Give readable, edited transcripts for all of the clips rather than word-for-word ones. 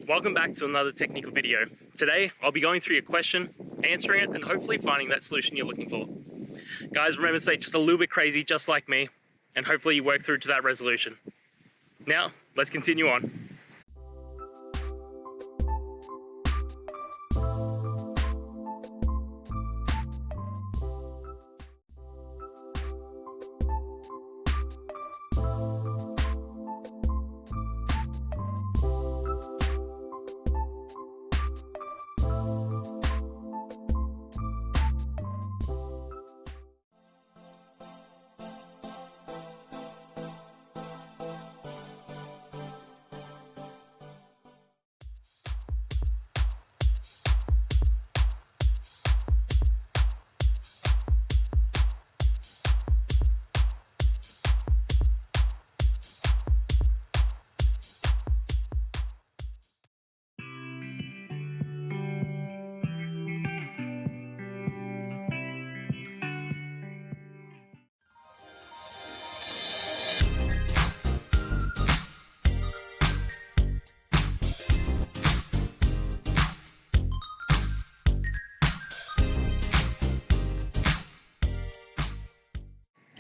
Welcome back to another technical video. Today, I'll be going through your question, answering it, and hopefully finding that solution you're looking for. Guys, remember to stay just a little bit crazy, just like me, and hopefully you work through to that resolution. Now, let's continue on.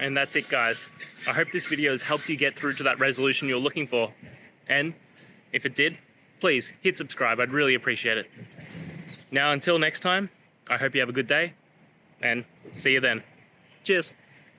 And that's it, guys. I hope this video has helped you get through to that resolution you're looking for. And if it did, please hit subscribe. I'd really appreciate it. Now, until next time, I hope you have a good day and see you then. Cheers.